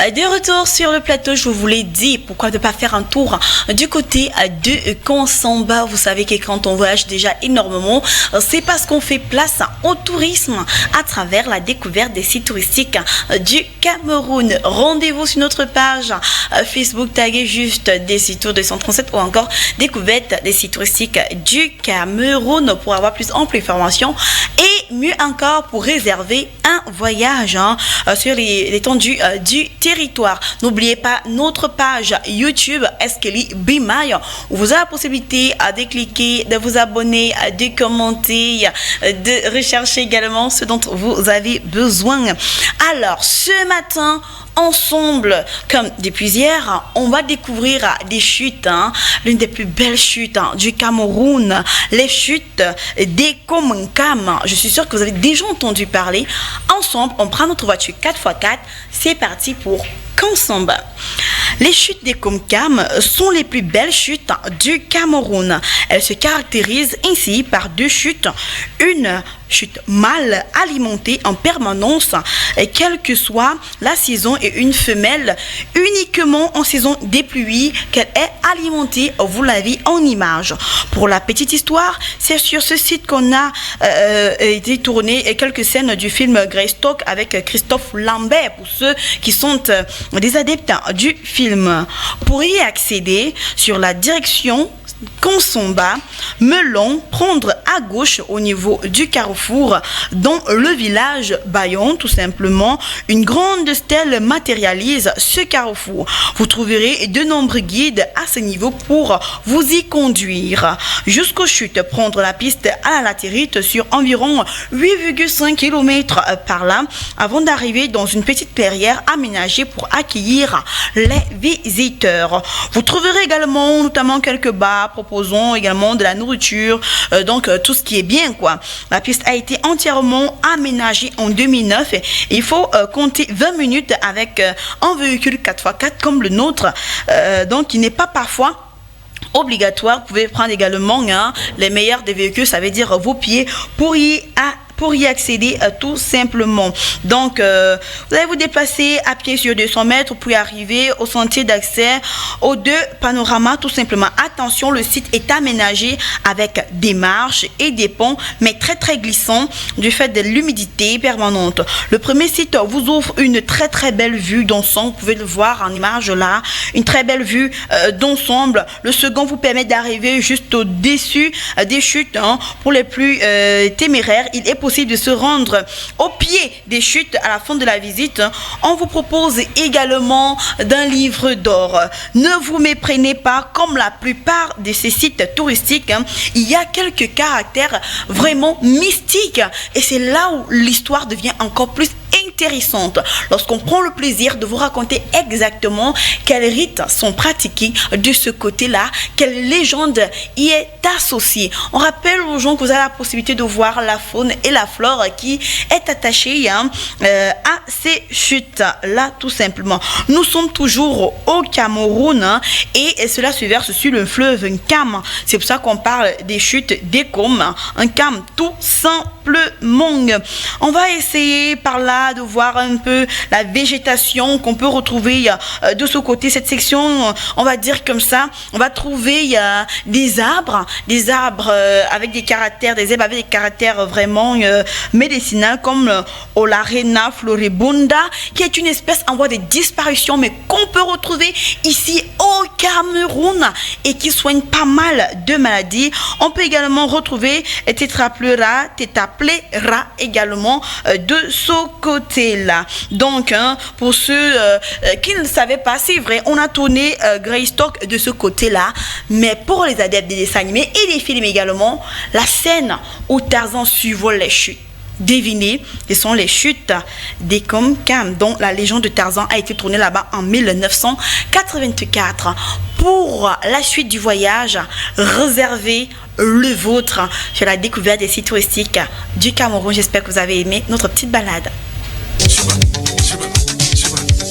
De retour sur le plateau, je vous l'ai dit, pourquoi ne pas faire un tour du côté de Konsamba. Vous savez que quand on voyage déjà énormément, c'est parce qu'on fait place au tourisme à travers la découverte des sites touristiques du Cameroun. Rendez-vous sur notre page Facebook, taguez juste des sites tours 237 ou encore découverte des sites touristiques du Cameroun pour avoir plus ample information et mieux encore pour réserver un voyage sur l'étendue du territoire. N'oubliez pas notre page YouTube Eskeli Bimay où vous avez la possibilité de cliquer, de vous abonner, de commenter, de rechercher également ce dont vous avez besoin. Alors, ce matin, ensemble, comme depuis hier, on va découvrir des chutes, l'une des plus belles chutes du Cameroun, les chutes des Komankam. Je suis sûre que vous avez déjà entendu parler. Ensemble, on prend notre voiture 4x4. C'est parti pour Konsamba. Les chutes des Komankam sont les plus belles chutes du Cameroun. Elles se caractérisent ainsi par deux chutes. Une chute mal alimentée en permanence, quelle que soit la saison, et une femelle uniquement en saison des pluies qu'elle est alimentée, vous l'avez en image. Pour la petite histoire, c'est sur ce site qu'on a été tourné quelques scènes du film Greystock avec Christophe Lambert pour ceux qui sont des adeptes du film. Pour y accéder, sur la direction Konsamba, Melon, prendre à gauche au niveau du carrefour dans le village Bayon, tout simplement. Une grande stèle matérialise ce carrefour. Vous trouverez de nombreux guides à ce niveau pour vous y conduire. Jusqu'aux chutes, prendre la piste à la latérite sur environ 8,5 km par là avant d'arriver dans une petite clairière aménagée pour accueillir les visiteurs. Vous trouverez également notamment quelques bars proposant également de la nourriture, donc tout ce qui est bien quoi. La piste a été entièrement aménagée en 2009 et il faut compter 20 minutes avec un véhicule 4x4 comme le nôtre, donc il n'est pas parfois obligatoire. Vous pouvez prendre également les meilleurs des véhicules, ça veut dire vos pieds pour y accéder tout simplement. Donc, vous allez vous déplacer à pied sur 200 mètres pour y arriver au sentier d'accès aux deux panoramas tout simplement. Attention, le site est aménagé avec des marches et des ponts, mais très très glissants du fait de l'humidité permanente. Le premier site vous offre une très très belle vue d'ensemble. Vous pouvez le voir en image là, une très belle vue d'ensemble. Le second vous permet d'arriver juste au-dessus des chutes. Pour les plus téméraires, il est possible de se rendre au pied des chutes à la fin de la visite. On vous propose également d'un livre d'or. Ne vous méprenez pas, comme la plupart de ces sites touristiques, il y a quelques caractères vraiment mystiques et c'est là où l'histoire devient encore plus intéressante lorsqu'on prend le plaisir de vous raconter exactement quels rites sont pratiqués de ce côté-là, quelle légende y est associée. On rappelle aux gens que vous avez la possibilité de voir la faune et la flore qui est attachée à ces chutes-là tout simplement. Nous sommes toujours au Cameroun et cela se verse sur le fleuve Nkam. C'est pour ça qu'on parle des chutes des Kom, Nkam tout simplement. On va essayer par là de voir un peu la végétation qu'on peut retrouver de ce côté. Cette section, on va dire comme ça, on va trouver des arbres avec des caractères, des herbes avec des caractères vraiment médicinaux comme Olarena floribunda, qui est une espèce en voie de disparition, mais qu'on peut retrouver ici au Cameroun et qui soigne pas mal de maladies. On peut également retrouver Tetrapleura également de ce côté-là. Donc, pour ceux qui ne savaient pas, c'est vrai, on a tourné Greystock de ce côté-là, mais pour les adeptes des dessins animés et des films également, la scène où Tarzan survole les chutes. Devinez, ce sont les chutes des Komankam, dont la légende de Tarzan a été tournée là-bas en 1984. Pour la suite du voyage, réservez le vôtre sur la découverte des sites touristiques du Cameroun. J'espère que vous avez aimé notre petite balade.